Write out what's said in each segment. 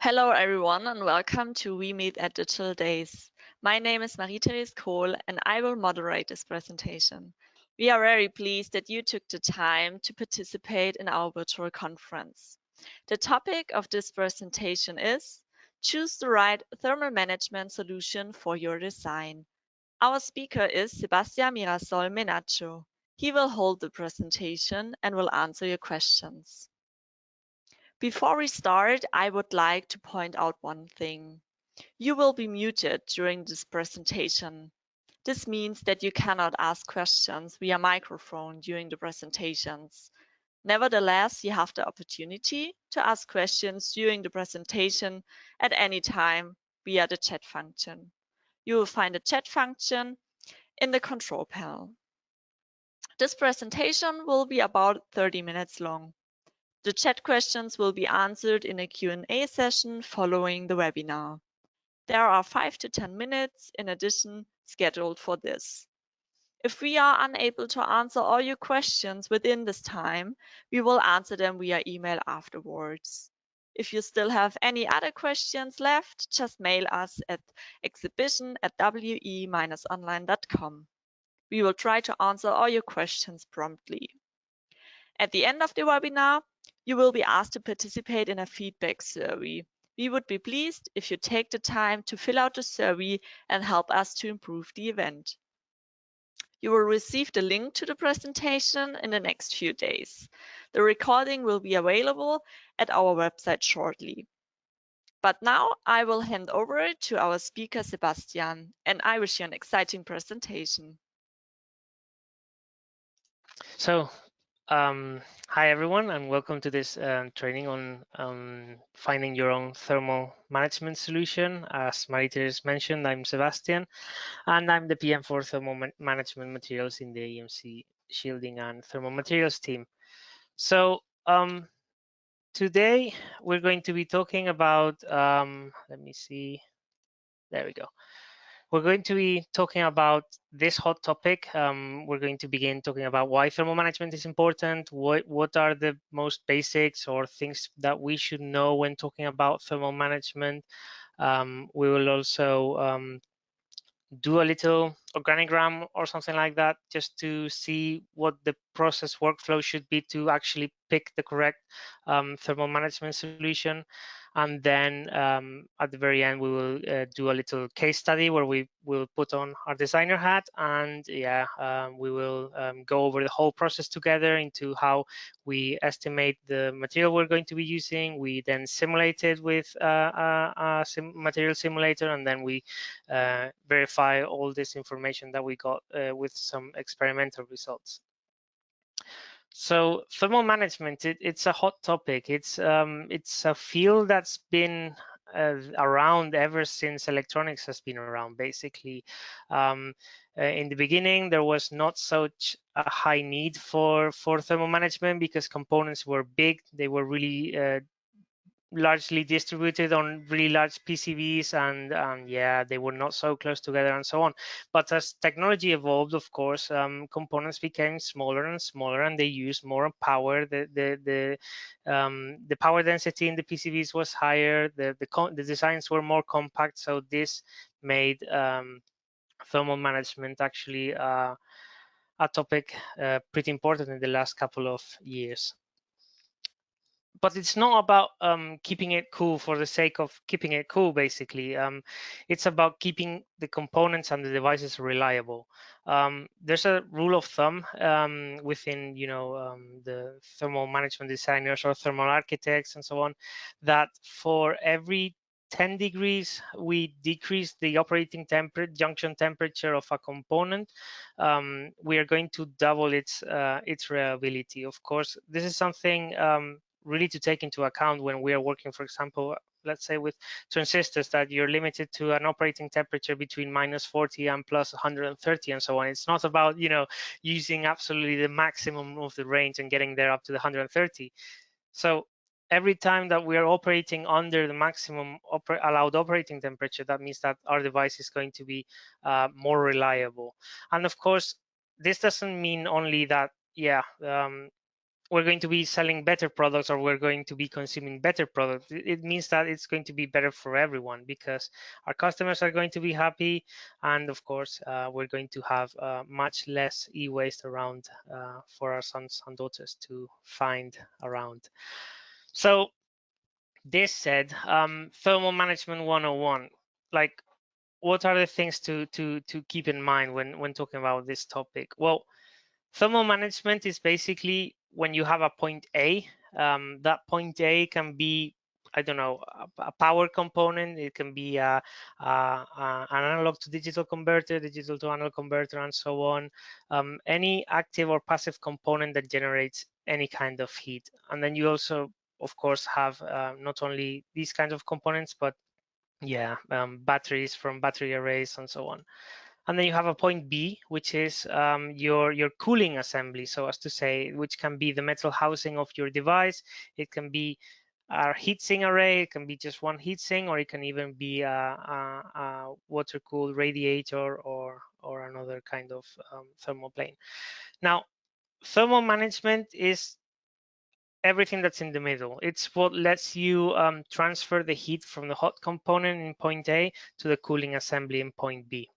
Hello everyone and welcome to We Meet at Digital Days. My name is Marie-Therese Kohl and I will moderate this presentation. We are very pleased that you took the time to participate in our virtual conference. The topic of this presentation is Choose the right thermal management solution for your design. Our speaker is Sebastián Mirasol Menacho. He will hold the presentation and will answer your questions. Before we start, I would like to point out one thing. You will be muted during this presentation. This means that you cannot ask questions via microphone during the presentations. Nevertheless, you have the opportunity to ask questions during the presentation at any time via the chat function. You will find the chat function in the control panel. This presentation will be about 30 minutes long. The chat questions will be answered in a Q&A session following the webinar. There are 5 to 10 minutes in addition scheduled for this. If we are unable to answer all your questions within this time, we will answer them via email afterwards. If you still have any other questions left, just mail us at exhibition@we-online.com. We will try to answer all your questions promptly. At the end of the webinar, you will be asked to participate in a feedback survey. We would be pleased if you take the time to fill out the survey and help us to improve the event. You will receive the link to the presentation in the next few days. The recording will be available at our website shortly. But now I will hand over to our speaker, Sebastian, and I wish you an exciting presentation. So, hi everyone, and welcome to this training on finding your own thermal management solution. As Marie-Therese mentioned, I'm Sebastian, and I'm the PM for thermal management materials in the EMC shielding and thermal materials team. So, today we're going to be talking about, let me see, there we go. We're going to be talking about this hot topic. We're going to begin talking about why thermal management is important, what are the most basics or things that we should know when talking about thermal management. We will also do a little organigram or something like that, just to see what the process workflow should be to actually pick the correct thermal management solution. And then at the very end, we will do a little case study where we will put on our designer hat, and we will go over the whole process together into how we estimate the material we're going to be using. We then simulate it with a material simulator, and then we verify all this information that we got with some experimental results. So thermal management, it's a hot topic. It's a field that's been around ever since electronics has been around, basically. In the beginning, there was not such a high need for thermal management because components were big. They were really largely distributed on really large PCBs, and yeah, they were not so close together and so on. But as technology evolved, of course, components became smaller and smaller, and they used more power. The power density in the PCBs was higher. The designs were more compact, so this made thermal management actually a topic pretty important in the last couple of years. But it's not about keeping it cool for the sake of keeping it cool, basically. It's about keeping the components and the devices reliable. There's a rule of thumb within, the thermal management designers or thermal architects and so on, that for every 10 degrees, we decrease the operating junction temperature of a component. We are going to double its reliability. Of course, this is something really to take into account when we are working, for example, let's say with transistors, that you're limited to an operating temperature between -40 and +130 and so on. It's not about, using absolutely the maximum of the range and getting there up to the 130. So every time that we are operating under the maximum allowed operating temperature, that means that our device is going to be more reliable. And of course, this doesn't mean only that, we're going to be selling better products, or we're going to be consuming better products. It means that it's going to be better for everyone, because our customers are going to be happy, and of course we're going to have much less e-waste around for our sons and daughters to find around. So this said, thermal management 101, like, what are the things to keep in mind when talking about this topic? Well, thermal management is basically when you have a point A. That point A can be, I don't know, a power component. It can be an analog to digital converter, digital to analog converter, and so on. Any active or passive component that generates any kind of heat. And then you also, of course, have not only these kinds of components, but yeah, batteries from battery arrays and so on. And then you have a point B, which is your cooling assembly, so as to say, which can be the metal housing of your device. It can be a heatsink array, it can be just one heatsink, or it can even be a water-cooled radiator or another kind of thermal plane. Now, thermal management is everything that's in the middle. It's what lets you transfer the heat from the hot component in point A to the cooling assembly in point B.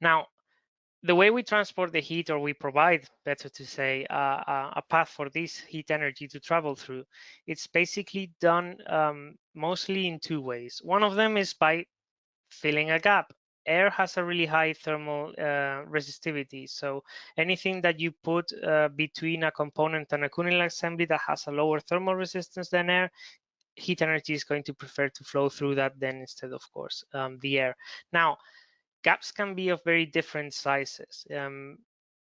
Now, the way we transport the heat, or we provide, better to say, a path for this heat energy to travel through, it's basically done mostly in two ways. One of them is by filling a gap. Air has a really high thermal resistivity, so anything that you put between a component and a cooling assembly that has a lower thermal resistance than air, heat energy is going to prefer to flow through that then, instead, of course, the air. Now, gaps can be of very different sizes.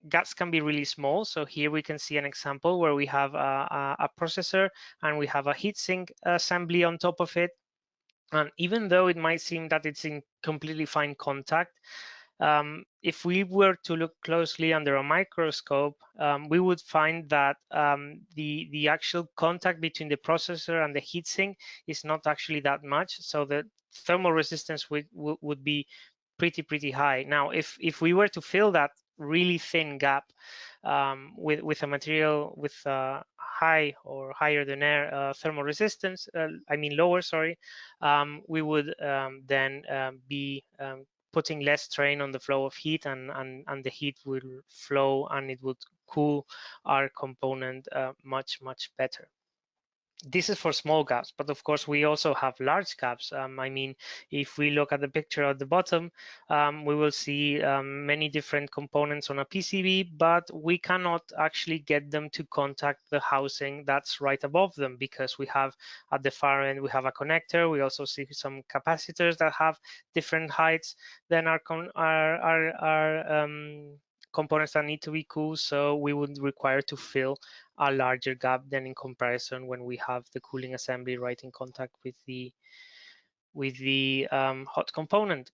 Gaps can be really small. So here we can see an example where we have a processor and we have a heatsink assembly on top of it. And even though it might seem that it's in completely fine contact, if we were to look closely under a microscope, we would find that the actual contact between the processor and the heatsink is not actually that much. So the thermal resistance would be pretty high. Now, if we were to fill that really thin gap with a material with high or higher than air thermal resistance, I mean lower, sorry, we would then be putting less strain on the flow of heat, and the heat will flow and it would cool our component much better. This is for small gaps, but of course we also have large gaps. I mean, if we look at the picture at the bottom, we will see many different components on a PCB, but we cannot actually get them to contact the housing that's right above them, because we have at the far end, we have a connector. We also see some capacitors that have different heights than our components that need to be cool, so we would require to fill a larger gap than in comparison when we have the cooling assembly right in contact with the hot component.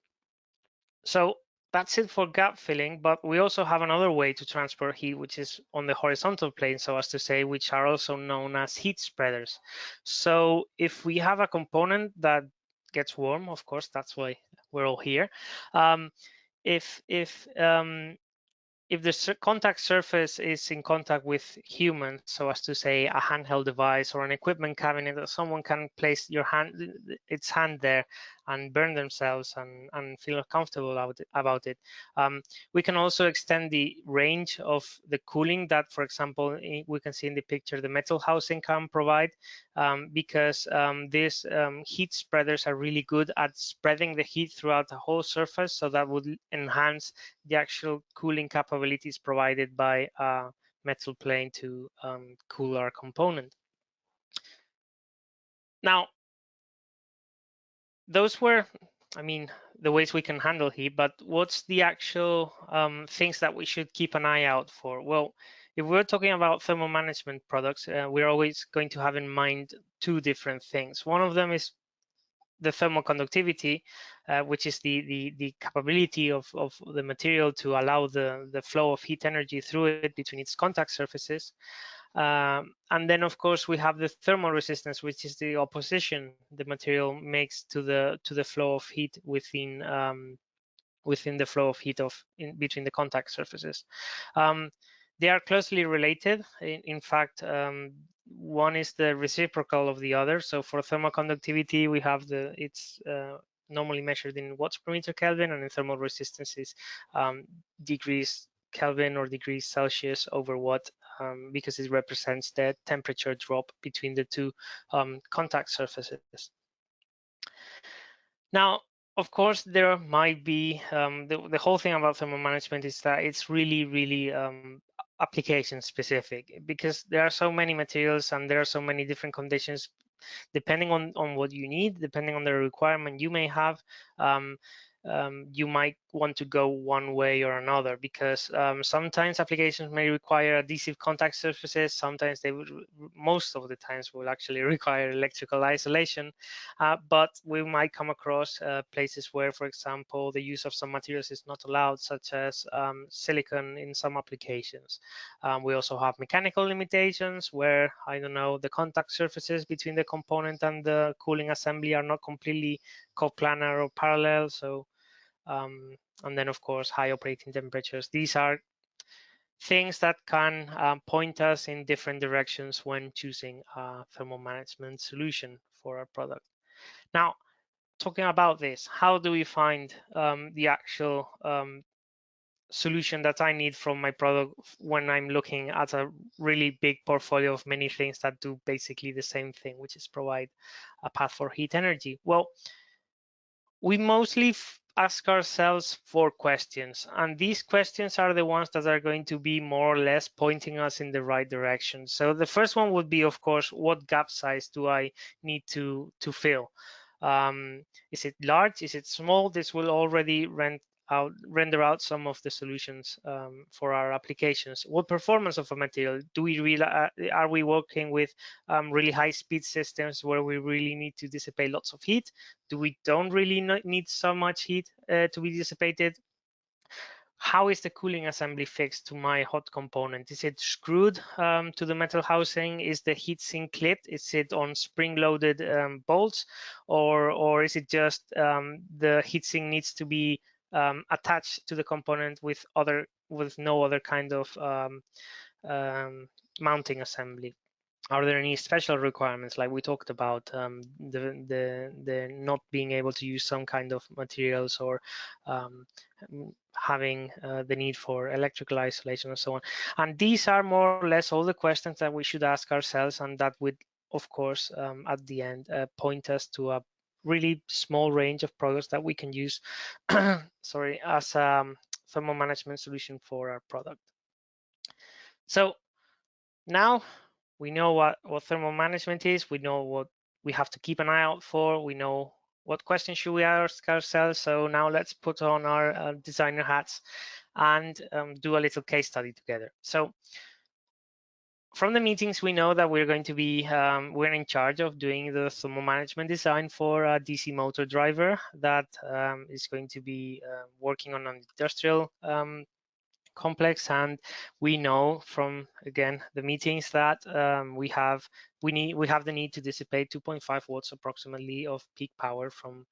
So that's it for gap filling, but we also have another way to transport heat, which is on the horizontal plane, so as to say, which are also known as heat spreaders. So if we have a component that gets warm, of course, that's why we're all here. If the contact surface is in contact with humans, so as to say a handheld device or an equipment cabinet, that someone can place its hand there and burn themselves and feel comfortable about it. We can also extend the range of the cooling that, for example, we can see in the picture, the metal housing can provide, because these heat spreaders are really good at spreading the heat throughout the whole surface, so that would enhance the actual cooling capabilities provided by a metal plane to cool our component. Now, those were, I mean, the ways we can handle heat, but what's the actual things that we should keep an eye out for? Well, if we're talking about thermal management products, we're always going to have in mind two different things. One of them is the thermal conductivity, which is the capability of the material to allow the flow of heat energy through it between its contact surfaces. And then, of course, we have the thermal resistance, which is the opposition the material makes to the flow of heat within the flow of heat between the contact surfaces. They are closely related. In fact, one is the reciprocal of the other. So for thermal conductivity, we have it's normally measured in watts per meter Kelvin, and in thermal resistance is degrees Kelvin or degrees Celsius over watt, because it represents the temperature drop between the two contact surfaces. Now, of course, there might be the whole thing about thermal management is that it's really application specific, because there are so many materials and there are so many different conditions depending on what you need, depending on the requirement you may have. You might want to go one way or another, because sometimes applications may require adhesive contact surfaces. Sometimes they would, most of the times, will actually require electrical isolation. But we might come across places where, for example, the use of some materials is not allowed, such as silicon in some applications. We also have mechanical limitations where, I don't know, the contact surfaces between the component and the cooling assembly are not completely coplanar or parallel. So, and then of course, high operating temperatures. These are things that can point us in different directions when choosing a thermal management solution for our product. Now, talking about this, how do we find the actual solution that I need from my product when I'm looking at a really big portfolio of many things that do basically the same thing, which is provide a path for heat energy? Well, we mostly ask ourselves 4 questions, and these questions are the ones that are going to be more or less pointing us in the right direction. So the first one would be, of course, what gap size do I need to fill? Is it large? Is it small? This will already render out some of the solutions for our applications. What performance of a material do we really are we working with really high speed systems where we really need to dissipate lots of heat? Do we don't really need so much heat to be dissipated? How is the cooling assembly fixed to my hot component? Is it screwed to the metal housing? Is the heatsink clipped? Is it on spring-loaded bolts, or is it just the heatsink needs to be attached to the component with no other kind of mounting assembly? Are there any special requirements, like we talked about, the not being able to use some kind of materials, or having the need for electrical isolation and so on? And these are more or less all the questions that we should ask ourselves, and that would, of course, at the end, point us to a really small range of products that we can use sorry, as a thermal management solution for our product. So now we know what thermal management is. We know what we have to keep an eye out for. We know what questions should we ask ourselves. So now let's put on our designer hats and do a little case study together. So from the meetings, we know that we're going to be, we're in charge of doing the thermal management design for a DC motor driver that is going to be working on an industrial complex. And we know from, again, the meetings that we have the need to dissipate 2.5 watts approximately of peak power from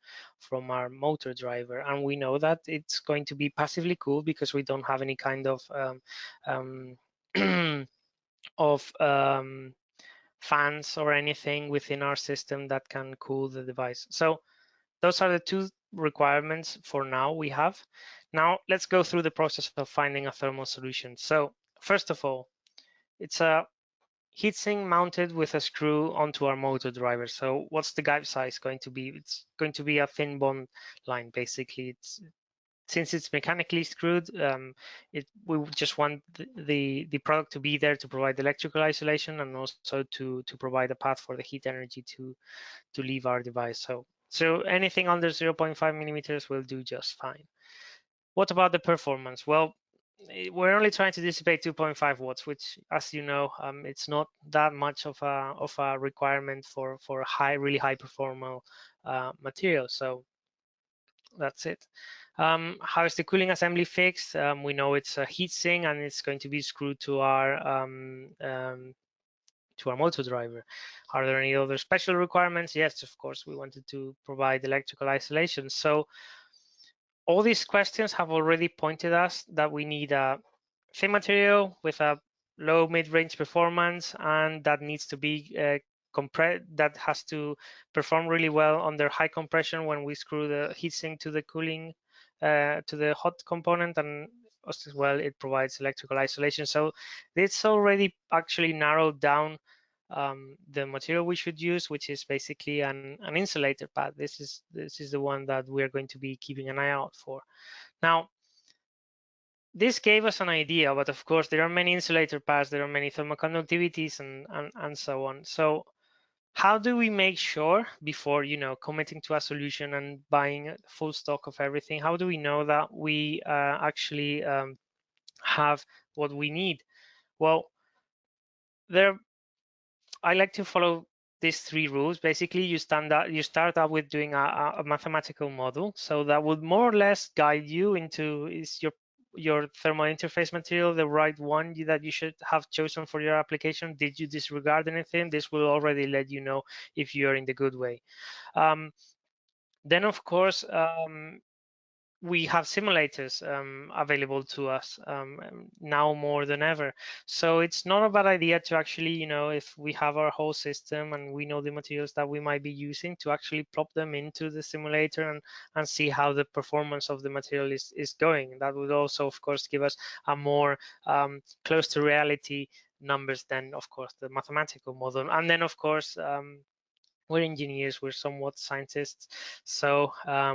our motor driver, and we know that it's going to be passively cooled because we don't have any kind of fans or anything within our system that can cool the device. So those are the 2 requirements for now we have. Now let's go through the process of finding a thermal solution. So first of all, it's a heatsink mounted with a screw onto our motor driver. So what's the gap size going to be? It's going to be a thin bond line, basically. Since it's mechanically screwed, we just want the product to be there to provide electrical isolation, and also to provide a path for the heat energy to leave our device. So anything under 0.5 millimeters will do just fine. What about the performance? Well, we're only trying to dissipate 2.5 watts, which, as you know, it's not that much of a requirement for really high performance material. So that's it. How is the cooling assembly fixed? We know it's a heatsink and it's going to be screwed to our motor driver. Are there any other special requirements? Yes, of course, we wanted to provide electrical isolation. So all these questions have already pointed us that we need a thin material with a low mid-range performance, and that needs to be that has to perform really well under high compression when we screw the heatsink to the cooling to the hot component, and as well it provides electrical isolation. So it's already actually narrowed down the material we should use, which is basically an insulator pad. This is the one that we're going to be keeping an eye out for. Now, this gave us an idea, but of course there are many insulator pads, there are many thermoconductivities, and so on. So how do we make sure before committing to a solution and buying full stock of everything? How do we know that we actually have what we need? Well, there I like to follow these three rules. Basically, you start out with doing a mathematical model, so that would more or less guide you into is your thermal interface material the right one that you should have chosen for your application? Did you disregard anything? This will already let you know if you're in the good way. Then, of course, we have simulators available to us now more than ever. So it's not a bad idea to actually, if we have our whole system and we know the materials that we might be using, to actually plop them into the simulator and see how the performance of the material is going. That would also, of course, give us a more close to reality numbers than, of course, the mathematical model. And then, of course, we're engineers, we're somewhat scientists, so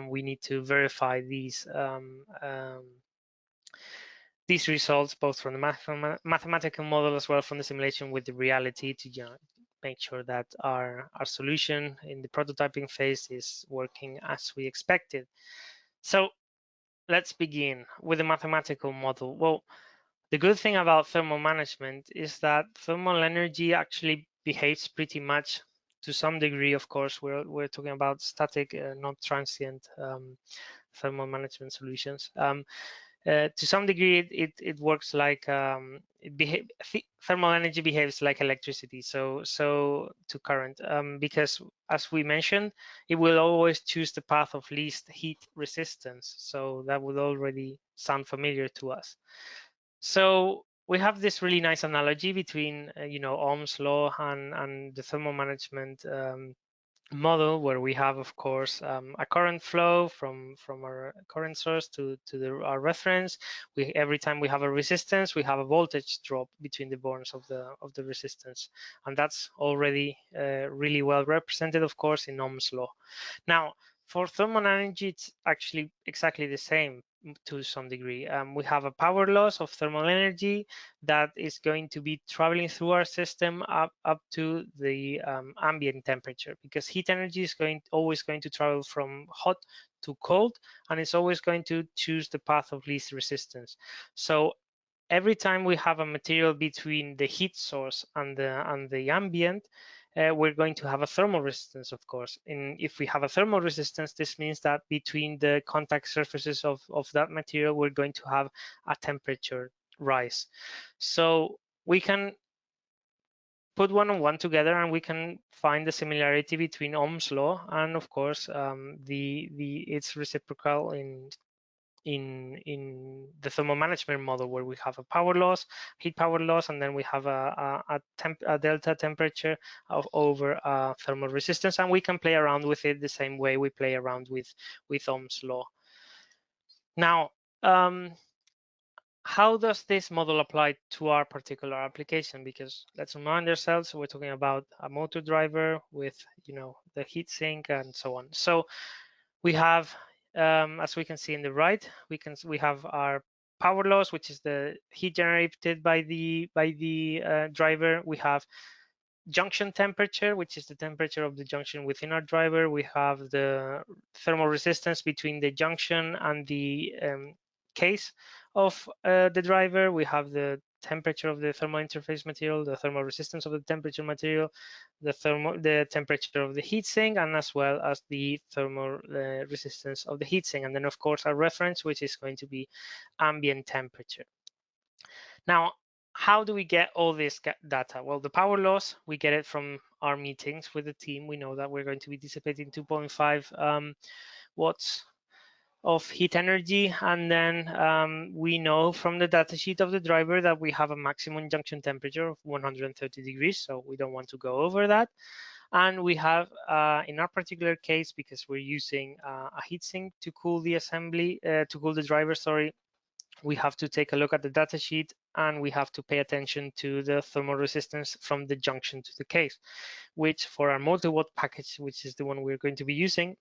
we need to verify these results both from the mathematical model as well from the simulation with the reality to make sure that our solution in the prototyping phase is working as we expected. So let's begin with the mathematical model. Well, the good thing about thermal management is that thermal energy actually behaves pretty much to some degree. Of course, we're talking about static, not transient thermal management solutions. To some degree, it works like thermal energy behaves like electricity, so to current, because as we mentioned, it will always choose the path of least heat resistance. So that would already sound familiar to us. So we have this really nice analogy between Ohm's law and the thermal management model, where we have, of course, a current flow from our current source to our reference. Every time we have a resistance, we have a voltage drop between the bornes of the resistance, and that's already really well represented, of course, in Ohm's law. Now, for thermal energy, it's actually exactly the same to some degree. We have a power loss of thermal energy that is going to be traveling through our system up to the ambient temperature, because heat energy is always going to travel from hot to cold, and it's always going to choose the path of least resistance. So every time we have a material between the heat source and the ambient, we're going to have a thermal resistance, of course. And if we have a thermal resistance, this means that between the contact surfaces of that material, we're going to have a temperature rise. So we can put one on one together, and we can find the similarity between Ohm's law and, of course, its reciprocal in the thermal management model, where we have a power loss, heat power loss, and then we have a delta temperature of over thermal resistance, and we can play around with it the same way we play around with Ohm's law. Now, how does this model apply to our particular application? Because let's remind ourselves, we're talking about a motor driver with the heat sink and so on. So we have, as we can see in the right, we have our power loss, which is the heat generated by the driver. We have junction temperature, which is the temperature of the junction within our driver. We have the thermal resistance between the junction and the case of the driver. We have the temperature of the thermal interface material, the thermal resistance of the temperature material, the temperature of the heatsink, and as well as the thermal resistance of the heatsink. And then, of course, our reference, which is going to be ambient temperature. Now, how do we get all this data? Well, the power loss, we get it from our meetings with the team. We know that we're going to be dissipating 2.5 watts of heat energy, and then we know from the datasheet of the driver that we have a maximum junction temperature of 130 degrees, so we don't want to go over that. And we have, in our particular case, because we're using a heatsink to cool the assembly, to cool the driver, sorry, we have to take a look at the datasheet, and we have to pay attention to the thermal resistance from the junction to the case, which for our multi-watt package, which is the one we're going to be using,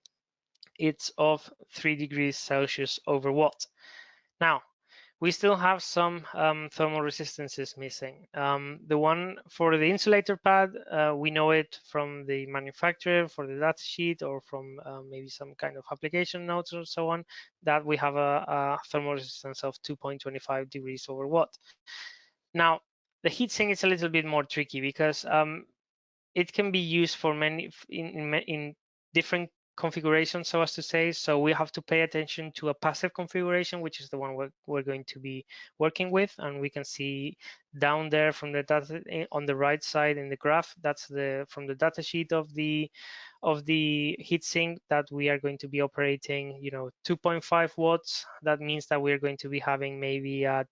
it's of 3 degrees Celsius over watt. Now, we still have some thermal resistances missing. The one for the insulator pad, we know it from the manufacturer, for the data sheet, or from maybe some kind of application notes or so on, that we have a thermal resistance of 2.25 degrees over watt. Now, the heatsink is a little bit more tricky because it can be used for many in different configurations, so as to say. So we have to pay attention to a passive configuration, which is the one we're going to be working with, and we can see down there from the data on the right side in the graph, that's from the data sheet of the heatsink, that we are going to be operating, 2.5 watts. That means that we're going to be having maybe a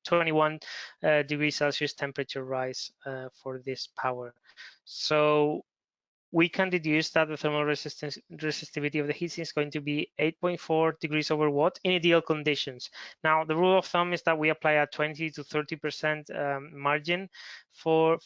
21 degrees Celsius temperature rise for this power. So we can deduce that the thermal resistivity of the heatsink is going to be 8.4 degrees over watt in ideal conditions. Now, the rule of thumb is that we apply a 20 to 30% margin for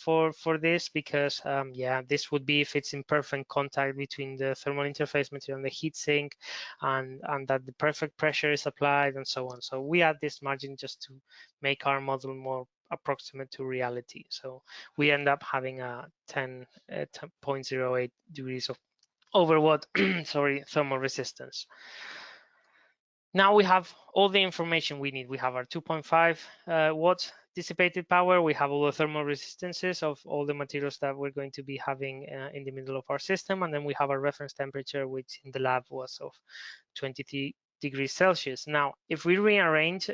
this, because yeah, this would be if it's in perfect contact between the thermal interface material and the heatsink, and that the perfect pressure is applied, and so on. So we add this margin just to make our model more approximate to reality. So we end up having a 10.08 degrees of over watt sorry, thermal resistance. Now we have all the information we need. We have our 2.5 watts dissipated power. We have all the thermal resistances of all the materials that we're going to be having in the middle of our system. And then we have our reference temperature, which in the lab was of 23 degrees Celsius. Now, if we rearrange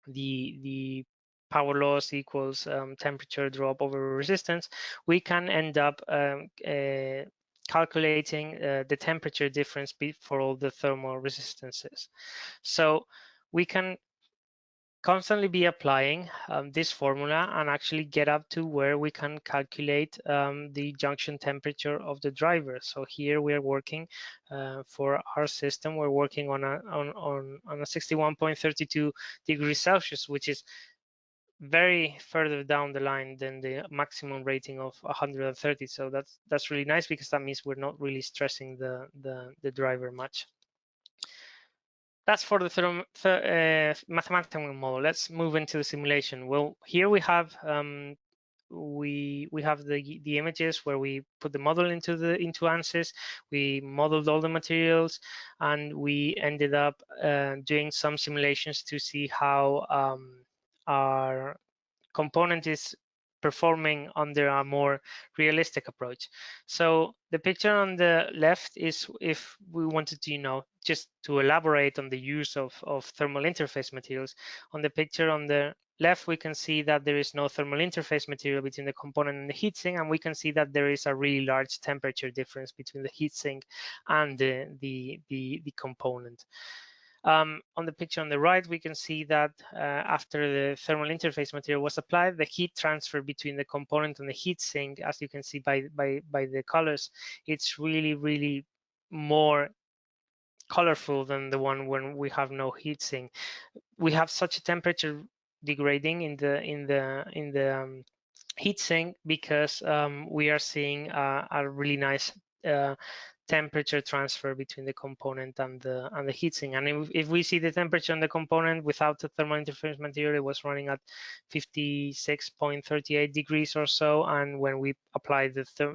the power loss equals temperature drop over resistance, we can end up calculating the temperature difference for all the thermal resistances. So we can constantly be applying this formula and actually get up to where we can calculate the junction temperature of the driver. So here we are working for our system. We're working on a 61.32 degrees Celsius, which is very further down the line than the maximum rating of 130. So that's really nice, because that means we're not really stressing the driver much. That's for the mathematical model. Let's move into the simulation. Well, here we have we have the images where we put the model into ANSYS. We modeled all the materials, and we ended up doing some simulations to see how our component is performing under a more realistic approach. So the picture on the left is if we wanted to, just to elaborate on the use of thermal interface materials. On the picture on the left, we can see that there is no thermal interface material between the component and the heatsink, and we can see that there is a really large temperature difference between the heatsink and the component. On the picture on the right, we can see that after the thermal interface material was applied, the heat transfer between the component and the heatsink, as you can see by the colors, it's really, really more colorful than the one when we have no heatsink. We have such a temperature degrading in the heatsink because we are seeing a really nice temperature transfer between the component and the heatsink. And if we see the temperature on the component without the thermal interface material, it was running at 56.38 degrees or so. And when we apply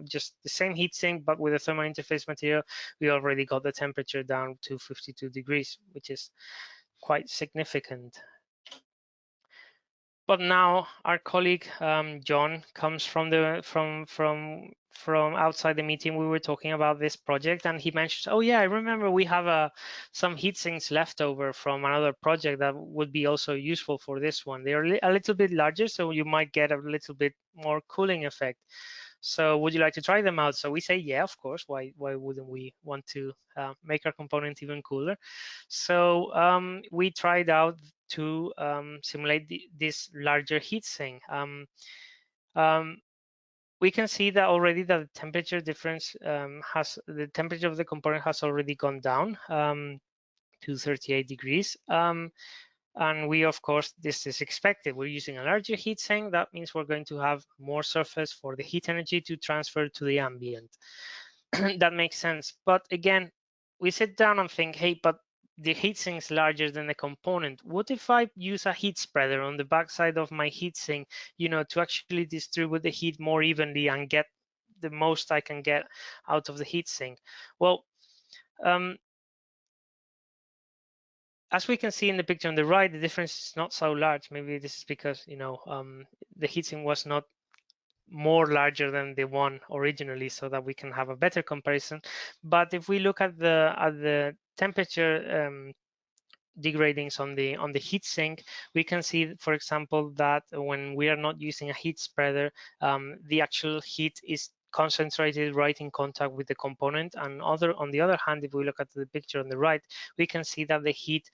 just the same heatsink but with the thermal interface material, we already got the temperature down to 52 degrees, which is quite significant. But now our colleague John comes from outside the meeting. We were talking about this project, and he mentions, "Oh yeah, I remember we have some heat sinks left over from another project that would be also useful for this one. They're a little bit larger, so you might get a little bit more cooling effect." So would you like to try them out? So we say, yeah, of course. Why wouldn't we want to make our component even cooler? So we tried out to simulate this larger heat sink. We can see that already that the temperature difference the temperature of the component has already gone down to 38 degrees. And we, of course, this is expected. We're using a larger heat sink. That means we're going to have more surface for the heat energy to transfer to the ambient. That makes sense. But again, we sit down and think, hey, but the heatsink is larger than the component. What if I use a heat spreader on the backside of my heatsink, to actually distribute the heat more evenly and get the most I can get out of the heatsink? Well, as we can see in the picture on the right, the difference is not so large. Maybe this is because the heatsink was not more larger than the one originally, so that we can have a better comparison. But if we look at the temperature degradings on the heat sink, we can see, for example, that when we are not using a heat spreader, the actual heat is concentrated right in contact with the component. And on the other hand, if we look at the picture on the right, we can see that the heat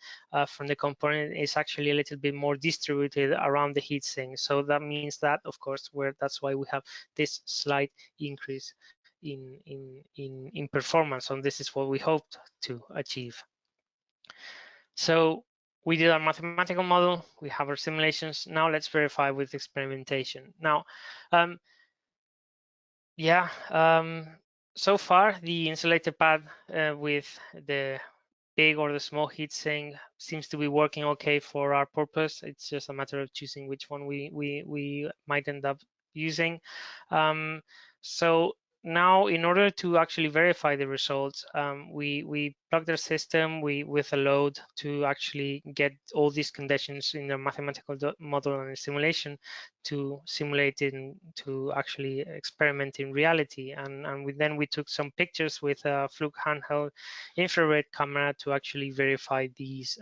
from the component is actually a little bit more distributed around the heat sink. So that means that, of course, that's why we have this slight increase in performance, and this is what we hoped to achieve. So we did our mathematical model, we have our simulations. Now let's verify with experimentation. Now, so far the insulator pad with the big or the small heatsink seems to be working okay for our purpose. It's just a matter of choosing which one we might end up using. So now, in order to actually verify the results, we plugged our system with a load to actually get all these conditions in the mathematical model and simulation to simulate it and to actually experiment in reality. And then we took some pictures with a Fluke handheld infrared camera to actually verify these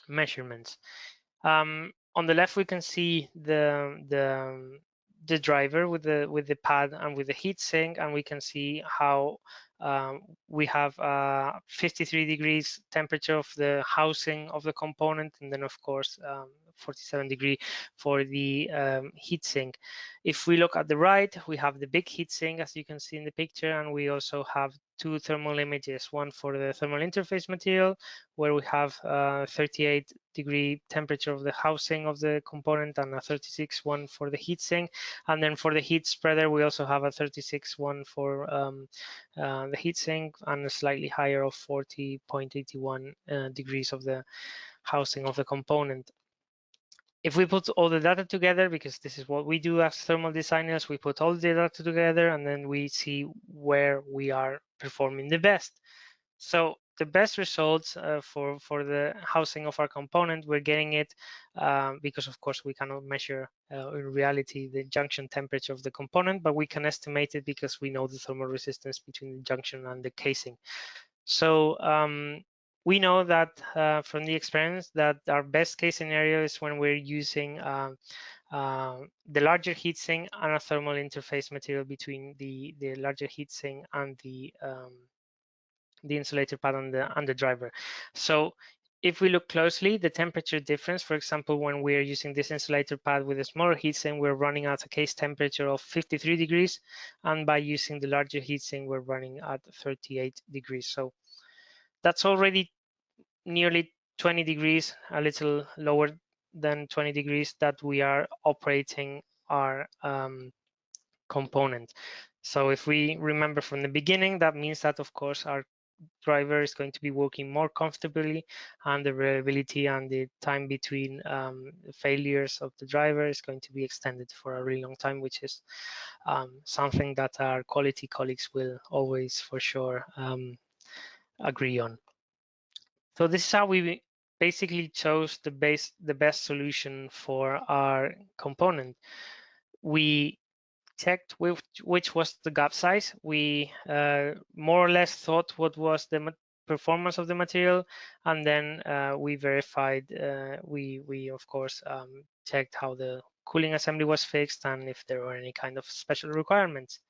measurements. On the left, we can see the driver with the pad and with the heat sink, and we can see how we have 53 degrees temperature of the housing of the component, and then of course 47-degree for the heat sink. If we look at the right, we have the big heat sink, as you can see in the picture, and we also have two thermal images, one for the thermal interface material, where we have 38-degree temperature of the housing of the component and a 36 one for the heatsink. And then for the heat spreader, we also have a 36 one for the heatsink and a slightly higher of 40.81 degrees of the housing of the component. If we put all the data together, because this is what we do as thermal designers, we put all the data together and then we see where we are performing the best. So the best results for the housing of our component, we're getting it because, of course, we cannot measure in reality the junction temperature of the component, but we can estimate it because we know the thermal resistance between the junction and the casing. So we know that from the experience that our best case scenario is when we're using the larger heatsink and a thermal interface material between the larger heatsink and the insulator pad and the driver. So if we look closely, the temperature difference, for example, when we're using this insulator pad with a smaller heatsink, we're running at a case temperature of 53 degrees. And by using the larger heatsink, we're running at 38 degrees. So that's already nearly 20 degrees, a little lower than 20 degrees that we are operating our component. So if we remember from the beginning, that means that, of course, our driver is going to be working more comfortably, and the reliability and the time between failures of the driver is going to be extended for a really long time, which is something that our quality colleagues will always for sure agree on. So this is how we basically chose the best solution for our component. We checked which was the gap size. We more or less thought what was the performance of the material, and then we verified. We of course checked how the cooling assembly was fixed and if there were any kind of special requirements.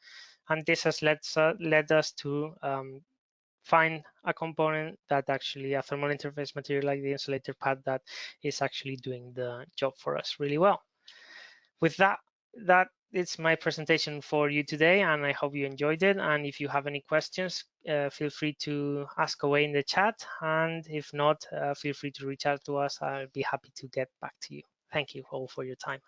And this has led us to find a component that actually a thermal interface material like the insulator pad that is actually doing the job for us really well. With that is my presentation for you today, and I hope you enjoyed it. And if you have any questions, feel free to ask away in the chat, and if not, feel free to reach out to us. I'll be happy to get back to you. Thank you all for your time.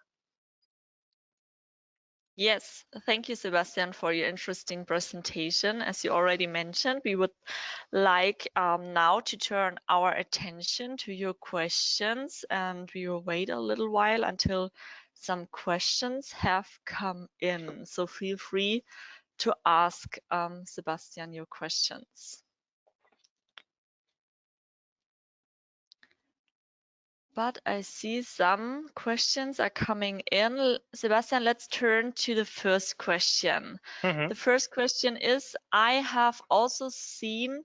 Yes, thank you, Sebastian, for your interesting presentation. As you already mentioned, we would like now to turn our attention to your questions, and we will wait a little while until some questions have come in. So feel free to ask Sebastian your questions. But I see some questions are coming in. Sebastian, let's turn to the first question. The first question is, I have also seen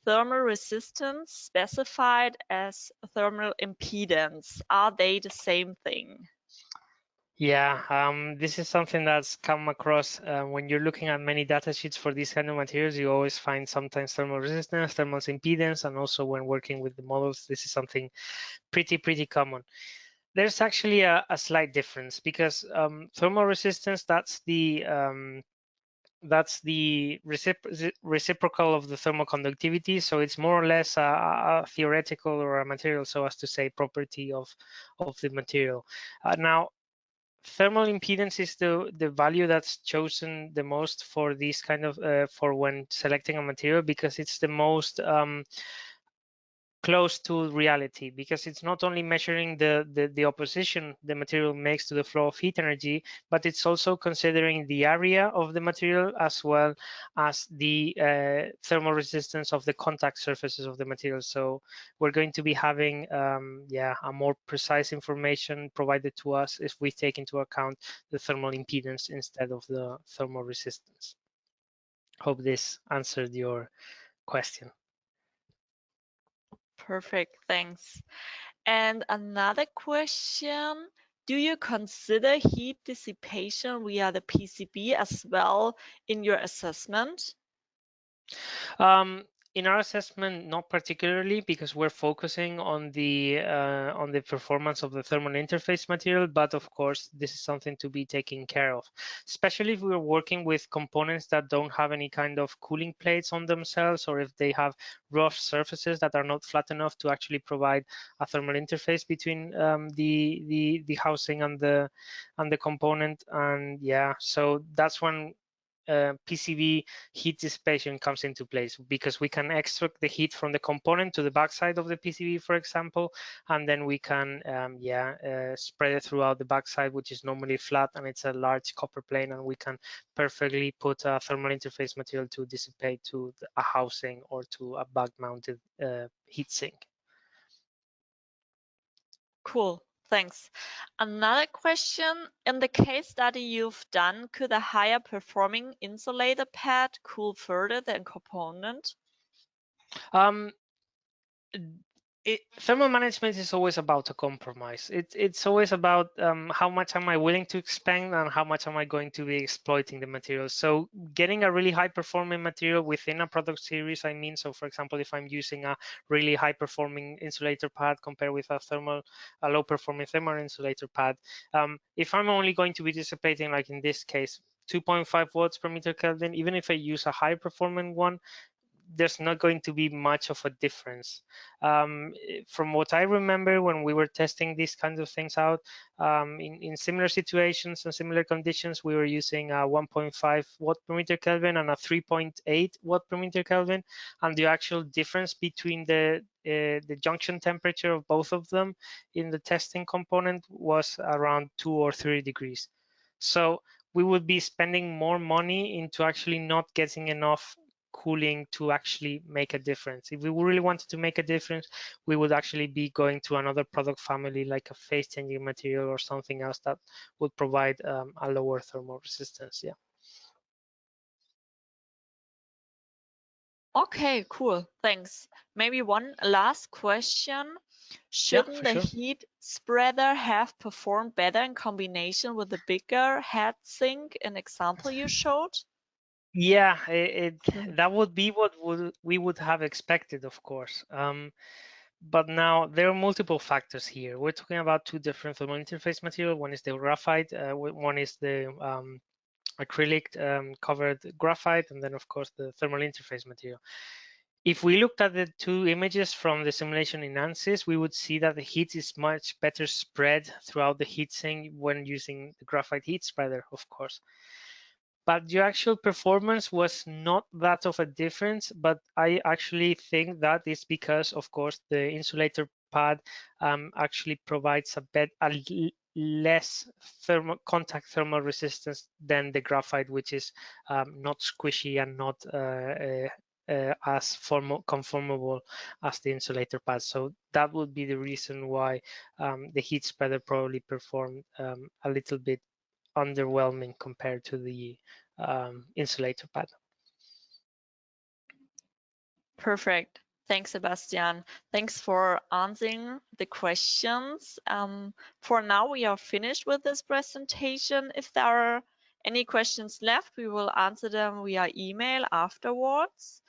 thermal resistance specified as thermal impedance. Are they the same thing? Yeah, this is something that's come across when you're looking at many data sheets for these kind of materials. You always find sometimes thermal resistance, thermal impedance, and also when working with the models, this is something pretty common. There's actually a slight difference because thermal resistance, that's the reciprocal of the thermal conductivity. So it's more or less a theoretical or a material, so as to say, property of the material. Now, thermal impedance is the value that's chosen the most for these kind of for when selecting a material, because it's the most close to reality, because it's not only measuring the opposition the material makes to the flow of heat energy, but it's also considering the area of the material as well as the thermal resistance of the contact surfaces of the material. So we're going to be having a more precise information provided to us if we take into account the thermal impedance instead of the thermal resistance. Hope this answered your question. Perfect, thanks. And another question, do you consider heat dissipation via the PCB as well in your assessment? In our assessment, not particularly, because we're focusing on the performance of the thermal interface material. But of course, this is something to be taken care of, especially if we're working with components that don't have any kind of cooling plates on themselves, or if they have rough surfaces that are not flat enough to actually provide a thermal interface between the housing and the component. And yeah, so that's when PCB heat dissipation comes into place, because we can extract the heat from the component to the backside of the PCB, for example, and then we can spread it throughout the backside, which is normally flat, and it's a large copper plane, and we can perfectly put a thermal interface material to dissipate to a housing or to a back-mounted heat sink. Cool, thanks. Another question, in the case study you've done, could a higher performing insulator pad cool further than component? Um, Thermal management is always about a compromise. It's always about how much am I willing to expend and how much am I going to be exploiting the material. So getting a really high performing material within a product series, I mean, so for example, if I'm using a really high performing insulator pad compared with a low performing thermal insulator pad, if I'm only going to be dissipating, like in this case, 2.5 watts per meter Kelvin, even if I use a high performing one, there's not going to be much of a difference. From what I remember, when we were testing these kinds of things out, in similar situations and similar conditions, we were using a 1.5 watt per meter Kelvin and a 3.8 watt per meter Kelvin, and the actual difference between the junction temperature of both of them in the testing component was around 2 or 3 degrees. So we would be spending more money into actually not getting enough cooling to actually make a difference. If we really wanted to make a difference, we would actually be going to another product family, like a phase changing material or something else that would provide a lower thermal resistance. Yeah. Okay, cool, thanks. Maybe one last question. Shouldn't for the sure. heat spreader have performed better in combination with the bigger heat sink, an example you showed? Yeah, that would be what we would have expected, of course. But now there are multiple factors here. We're talking about two different thermal interface material. One is the graphite, one is the acrylic covered graphite, and then of course the thermal interface material. If we looked at the two images from the simulation in ANSYS, we would see that the heat is much better spread throughout the heatsink when using the graphite heat spreader, of course. But your actual performance was not that of a difference, but I actually think that is because, of course, the insulator pad actually provides less contact thermal resistance than the graphite, which is not squishy and not as conformable as the insulator pad. So that would be the reason why the heat spreader probably performed a little bit underwhelming compared to the insulator pad. Perfect. Thanks, Sebastian. Thanks for answering the questions. For now, we are finished with this presentation. If there are any questions left, we will answer them via email afterwards.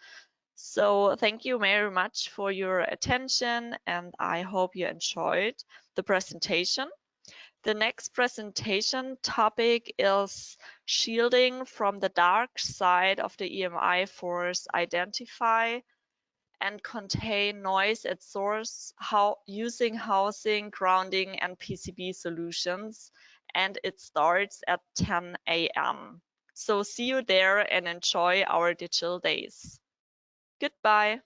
So thank you very much for your attention, and I hope you enjoyed the presentation. The next presentation topic is shielding from the dark side of the EMI force, identify and contain noise at source using housing, grounding, and PCB solutions. And it starts at 10 a.m. So see you there and enjoy our digital days. Goodbye.